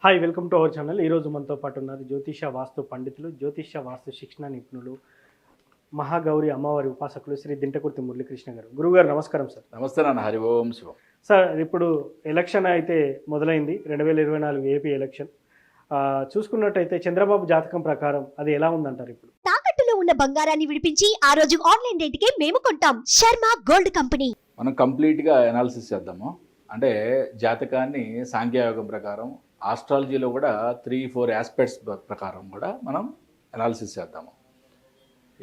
Hi welcome to our channel. ఈరోజు మనతో పాటు ఉన్నారు జ్యోతిష వాస్తు పండితులు, జ్యోతిష వాస్తు శిక్షణ నిపుణులు, మహాగౌరి అమ్మవారి ఉపాసకులు శ్రీ దింటకుర్తి మురళీకృష్ణ గారు. గురువుగారు నమస్కారం సార్. నమస్తే నాన్న. హరి ఓం శివం. సార్, ఇప్పుడు ఎలక్షన్ అయితే మొదలైంది, 2024 ఏపీ ఎలక్షన్. చూసుకున్నట్టయితే చంద్రబాబు జాతకం ప్రకారం అది ఎలా ఉందంటారు? ఇప్పుడు తాకట్టులో ఉన్న బంగారాన్ని విడిపించి ఆ రోజు ఆన్లైన్ రేటుకే మేము కొంటాం. Sharma gold company. మనం కంప్లీట్గా అనాలిసిస్ చేద్దాము. అంటే జాతకాన్ని సాంఖ్యయోగం ప్రకారం, ఆస్ట్రాలజీలో కూడా 3-4 ఆస్పెక్ట్స్ ప్రకారం కూడా మనం అనాలిసిస్ చేద్దాము.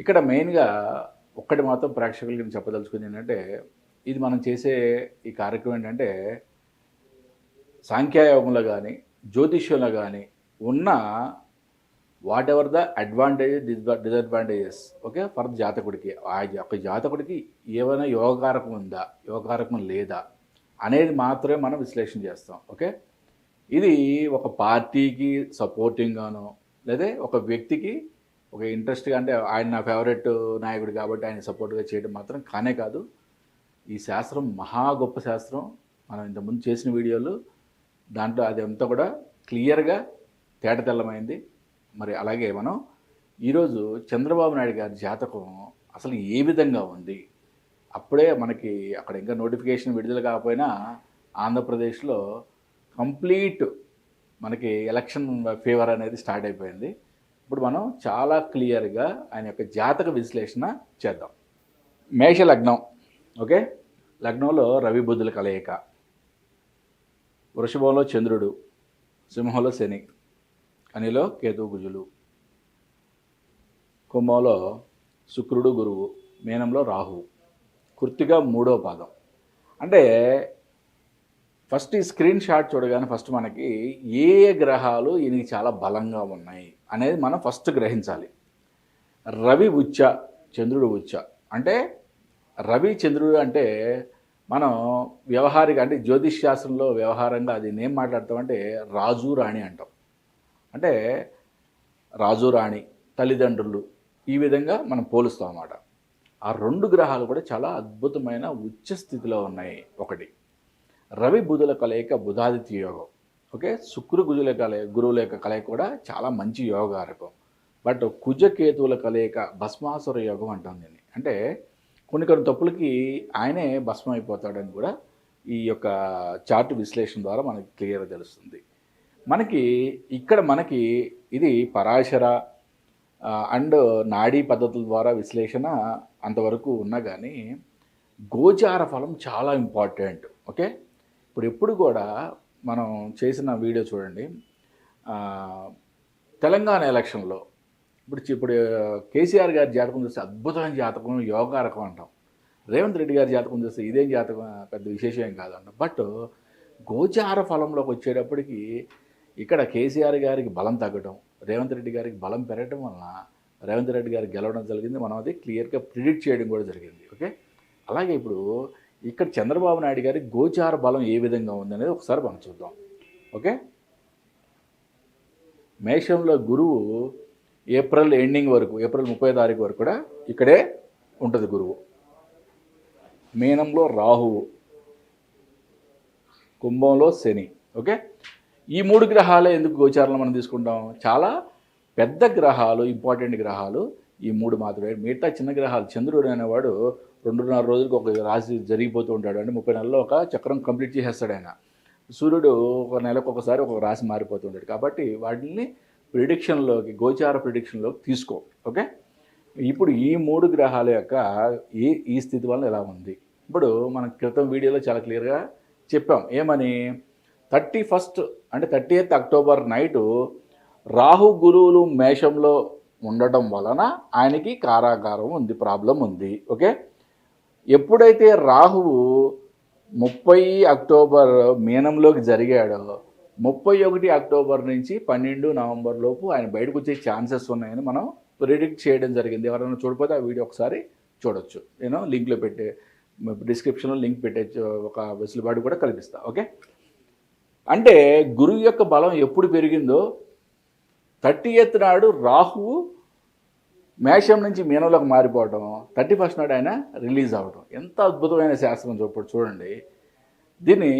ఇక్కడ మెయిన్గా ఒక్కటి మాత్రం ప్రేక్షకులకి చెప్పదలుచుకుంది ఏంటంటే, ఇది మనం చేసే ఈ కార్యక్రమం ఏంటంటే, సాంఖ్యయోగంలో కానీ జ్యోతిష్యంలో కానీ ఉన్న what ever the advantages disadvantages okay for జాతకుడికి, ఆ యొక్క జాతకుడికి ఏమైనా యోగకారకం ఉందా, యోగకారకం లేదా అనేది మాత్రమే మనం విశ్లేషణ చేస్తాం. ఓకే, ఇది ఒక పార్టీకి సపోర్టింగ్గానో లేదా ఒక వ్యక్తికి ఒక ఇంట్రెస్ట్గా, అంటే ఆయన నా ఫేవరెట్ నాయకుడు కాబట్టి ఆయన సపోర్ట్గా చేయడం మాత్రం కానే కాదు. ఈ శాస్త్రం మహా గొప్ప శాస్త్రం. మనం ఇంతకుముందు చేసిన వీడియోలు దాంట్లో అది అంతా కూడా క్లియర్గా తేటతెల్లమైంది. మరి అలాగే మనం ఈరోజు చంద్రబాబు నాయుడు గారి జాతకం అసలు ఏ విధంగా ఉంది, అప్పుడే మనకి అక్కడ ఇంకా నోటిఫికేషన్ విడుదల కాకపోయినా ఆంధ్రప్రదేశ్లో కంప్లీట్ మనకి ఎలక్షన్ ఫేవర్ అనేది స్టార్ట్ అయిపోయింది. ఇప్పుడు మనం చాలా క్లియర్గా ఆయన యొక్క జాతక విశ్లేషణ చేద్దాం. మేష లగ్నం. ఓకే, లగ్నంలో రవి బుధుల కలయిక, వృషభంలో చంద్రుడు, సింహంలో శని, కనిలో కేతు కుజులు, కుంభంలో శుక్రుడు గురువు, మీనంలో రాహువు, కృత్తిక 3వ పాదం. అంటే ఫస్ట్ ఈ స్క్రీన్ షాట్ చూడగానే ఫస్ట్ మనకి ఏ గ్రహాలు ఈయనకి చాలా బలంగా ఉన్నాయి అనేది మనం ఫస్ట్ గ్రహించాలి. రవి ఉచ్చ, చంద్రుడు ఉచ్చ. అంటే రవి చంద్రుడు అంటే మనం వ్యవహారిక, అంటే జ్యోతిష్ శాస్త్రంలో వ్యవహారంగా అది ఏం మాట్లాడతామంటే రాజు రాణి అంటాం. అంటే రాజు రాణి తల్లిదండ్రులు ఈ విధంగా మనం పోలుస్తాం అన్నమాట. ఆ 2 గ్రహాలు కూడా చాలా అద్భుతమైన ఉచ్చ స్థితిలో ఉన్నాయి. ఒకటి రవి బుధుల కలయిక బుధాదిత్య యోగం. ఓకే, శుక్ర గుజుల గురువుల యొక్క కలయిక కూడా చాలా మంచి యోగారకం. బట్ కుజకేతువుల కలయిక భస్మాసుర యోగం అంటాం దీన్ని. అంటే కొన్ని తప్పులకి ఆయనే భస్మం అయిపోతాడని కూడా ఈ యొక్క చార్ట్ విశ్లేషణ ద్వారా మనకి క్లియర్గా తెలుస్తుంది. మనకి ఇక్కడ మనకి ఇది పరాశర అండ్ నాడీ పద్ధతుల ద్వారా విశ్లేషణ అంతవరకు ఉన్నా కానీ గోచార ఫలం చాలా ఇంపార్టెంట్. ఓకే, ఎప్పుడు కూడా మనం చేసిన వీడియో చూడండి. తెలంగాణ ఎలక్షన్లో ఇప్పుడు కేసీఆర్ గారి జాతకం చూస్తే అద్భుతమైన జాతకం, యోగారకం అంటాం. రేవంత్ రెడ్డి గారి జాతకం చూస్తే ఇదేం జాతకం, పెద్ద విశేషం ఏం కాదంట. బట్ గోచార ఫలంలోకి వచ్చేటప్పటికి ఇక్కడ కేసీఆర్ గారికి బలం తగ్గడం, రేవంత్ రెడ్డి గారికి బలం పెరగడం వలన రేవంత్ రెడ్డి గారికి గెలవడం జరిగింది. మనం అది క్లియర్గా ప్రిడిక్ట్ చేయడం కూడా జరిగింది. ఓకే, అలాగే ఇప్పుడు ఇక్కడ చంద్రబాబు నాయుడు గారి గోచార బలం ఏ విధంగా ఉందనేది ఒకసారి మనం చూద్దాం. ఓకే, మేషంలో గురువు ఏప్రిల్ ఎండింగ్ వరకు, ఏప్రిల్ 30వ తారీఖు వరకు కూడా ఇక్కడే ఉంటుంది గురువు. మీనంలో రాహువు, కుంభంలో శని. ఓకే, ఈ 3 గ్రహాలే ఎందుకు గోచారంలో మనం తీసుకుంటాం? చాలా పెద్ద గ్రహాలు, ఇంపార్టెంట్ గ్రహాలు ఈ 3 మాత్రమే. మిగతా చిన్న గ్రహాలు, చంద్రుడు అనేవాడు 2.5 రోజులకు ఒక రాశి జరిగిపోతూ ఉంటాడు. అంటే 30 నెలల్లో ఒక చక్రం కంప్లీట్ చేసేస్తాడు ఆయన. సూర్యుడు ఒక నెలకు ఒకసారి ఒక రాశి మారిపోతుంటాడు. కాబట్టి వాటిని ప్రిడిక్షన్లోకి, గోచార ప్రిడిక్షన్లోకి తీసుకో. ఓకే, ఇప్పుడు ఈ 3 గ్రహాల యొక్క ఈ స్థితి వల్ల ఎలా ఉంది ఇప్పుడు మనం క్రితం వీడియోలో చాలా క్లియర్గా చెప్పాం. ఏమని, 31st అంటే 30th అక్టోబర్ నైటు రాహు గురువులు మేషంలో ఉండటం వలన ఆయనకి కారాగారం ఉంది, ప్రాబ్లం ఉంది. ఓకే, ఎప్పుడైతే రాహువు 30 అక్టోబర్ మీనంలోకి జరిగాడో 31 అక్టోబర్ నుంచి 12 నవంబర్ లోపు ఆయన బయటకు వచ్చే ఛాన్సెస్ ఉన్నాయని మనం ప్రిడిక్ట్ చేయడం జరిగింది. ఎవరైనా చూడకపోతే ఆ వీడియో ఒకసారి చూడొచ్చు. నేను లింక్లో డిస్క్రిప్షన్లో లింక్ పెట్టే ఒక వెసులుబాటు కూడా కల్పిస్తా. ఓకే, అంటే గురువు యొక్క బలం ఎప్పుడు పెరిగిందో 30th నాడు రాహువు మేషం నుంచి మీనంలోకి మారిపోవడం, 31st నాడు ఆయన రిలీజ్ అవ్వడం. ఎంత అద్భుతమైన శాస్త్రం చూడండి. దీన్ని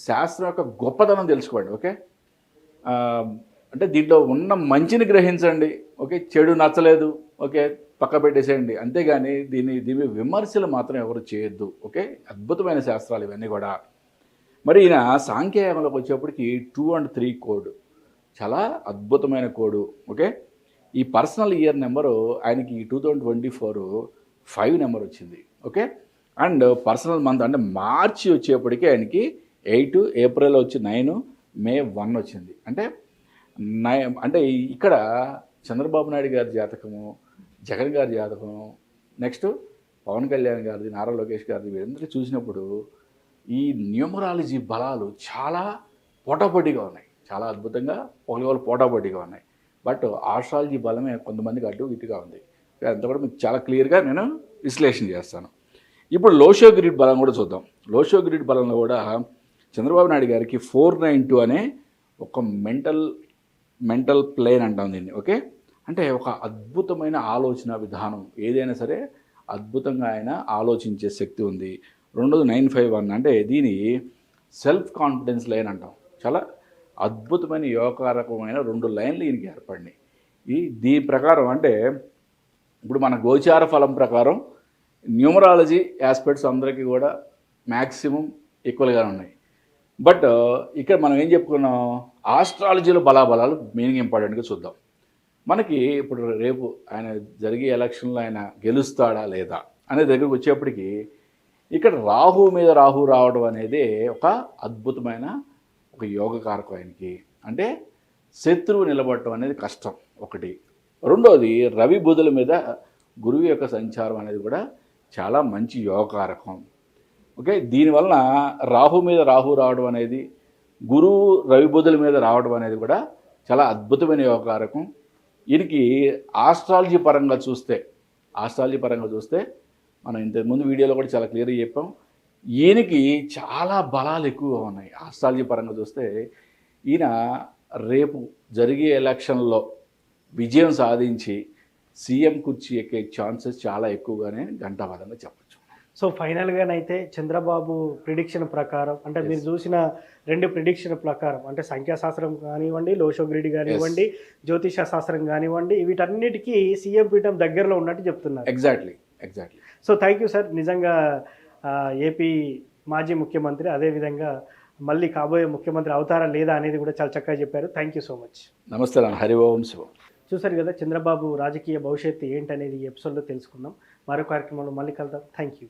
శాస్త్రం యొక్క గొప్పతనం తెలుసుకోండి. ఓకే, అంటే దీంట్లో ఉన్న మంచిని గ్రహించండి, ఓకే, చెడు నచ్చలేదు, ఓకే, పక్క పెట్టేసేయండి, అంతేగాని దీని విమర్శలు మాత్రం ఎవరు చేయొద్దు, ఓకే. అద్భుతమైన శాస్త్రాలు ఇవన్నీ కూడా. మరి ఈయన సాంఖ్యయోగంలోకి వచ్చేప్పటికి 2 and 3 కోడ్ చాలా అద్భుతమైన కోడు, ఓకే. ఈ పర్సనల్ ఇయర్ నెంబరు ఆయనకి 2024 5 నెంబర్ వచ్చింది, ఓకే. అండ్ పర్సనల్ మంత్ అంటే మార్చి వచ్చేప్పటికి ఆయనకి 8, ఏప్రిల్ వచ్చి 9, మే 1 వచ్చింది. అంటే ఇక్కడ చంద్రబాబు నాయుడు గారి జాతకము, జగన్ గారి జాతకము, నెక్స్ట్ పవన్ కళ్యాణ్ గారిది, నారా లోకేష్ గారిది, వీరందరూ చూసినప్పుడు ఈ న్యూమరాలజీ బలాలు చాలా పోటాపోటీగా ఉన్నాయి, చాలా అద్భుతంగా ఒకరి పోటాపోటీగా ఉన్నాయి. బట్ ఆస్ట్రాలజీ బలమే కొంతమందికి అటు ఇటుగా ఉంది. అంతా కూడా మీకు చాలా క్లియర్గా నేను విశ్లేషణ చేస్తాను. ఇప్పుడు లోషో గ్రిడ్ బలం కూడా చూద్దాం. లోషో గ్రిడ్ బలంలో కూడా చంద్రబాబు నాయుడు గారికి 492 అనే ఒక మెంటల్ ప్లేన్ అంటాం దీన్ని, ఓకే. అంటే ఒక అద్భుతమైన ఆలోచన విధానం, ఏదైనా సరే అద్భుతంగా ఆయన ఆలోచించే శక్తి ఉంది. రెండోది 951 అంటే దీని సెల్ఫ్ కాన్ఫిడెన్స్ లైన్ అంటాం. చాలా అద్భుతమైన యోగకారకమైన 2 లైన్లు ఈయనకి ఏర్పడినాయి. దీని ప్రకారం అంటే ఇప్పుడు మన గోచార ఫలం ప్రకారం న్యూమరాలజీ ఆస్పెక్ట్స్ అందరికీ కూడా మ్యాక్సిమం ఈక్వల్గా ఉన్నాయి. బట్ ఇక్కడ మనం ఏం చెప్పుకున్నాం, ఆస్ట్రాలజీలో బలాబలాలు మీనింగ్ ఇంపార్టెంట్గా చూద్దాం. మనకి ఇప్పుడు రేపు ఆయన జరిగే ఎలక్షన్లో ఆయన గెలుస్తాడా లేదా అనే దగ్గరకు వచ్చేప్పటికి ఇక్కడ రాహు మీద రాహు రావడం అనేది ఒక అద్భుతమైన ఒక యోగకారకం ఆయనకి. అంటే శత్రువు నిలబడటం అనేది కష్టం ఒకటి. రెండోది రవి బుధుల మీద గురువు యొక్క సంచారం అనేది కూడా చాలా మంచి యోగకారకం, ఓకే. దీనివలన రాహు మీద రాహు రావడం అనేది, గురువు రవి బుధుల మీద రావడం అనేది కూడా చాలా అద్భుతమైన యోగకారకం. వీరికి ఆస్ట్రాలజీ పరంగా చూస్తే మనం ఇంతకుముందు వీడియోలో కూడా చాలా క్లియర్గా చెప్పాం, ఈయనకి చాలా బలాలు ఎక్కువగా ఉన్నాయి. ఆస్ట్రాలజీ పరంగా చూస్తే ఈయన రేపు జరిగే ఎలక్షన్లో విజయం సాధించి సీఎం కుర్చీ ఎక్కే ఛాన్సెస్ చాలా ఎక్కువగానే ఘంటావాదంగా చెప్పచ్చు. సో ఫైనల్గానైతే చంద్రబాబు ప్రిడిక్షన్ ప్రకారం, అంటే మీరు చూసిన 2 ప్రిడిక్షన్ ప్రకారం, అంటే సంఖ్యాశాస్త్రం కానివ్వండి, లోషో గ్రిడ్ కానివ్వండి, జ్యోతిష శాస్త్రం కానివ్వండి, వీటన్నిటికీ సీఎం పీఠం దగ్గరలో ఉన్నట్టు చెప్తున్నారు. Exactly. So thank you sir. నిజంగా ఏపీ మాజీ ముఖ్యమంత్రి, అదేవిధంగా మళ్ళీ కాబోయే ముఖ్యమంత్రి అవుతారా లేదా అనేది కూడా చాలా చక్కగా చెప్పారు. Thank you so much. నమస్తే. హరి ఓం శివం. చూసారు కదా, చంద్రబాబు రాజకీయ భవిష్యత్తు ఏంటనేది ఈ ఎపిసోడ్లో తెలుసుకుందాం. మరో కార్యక్రమంలో మళ్ళీ కలుద్దాం. Thank you.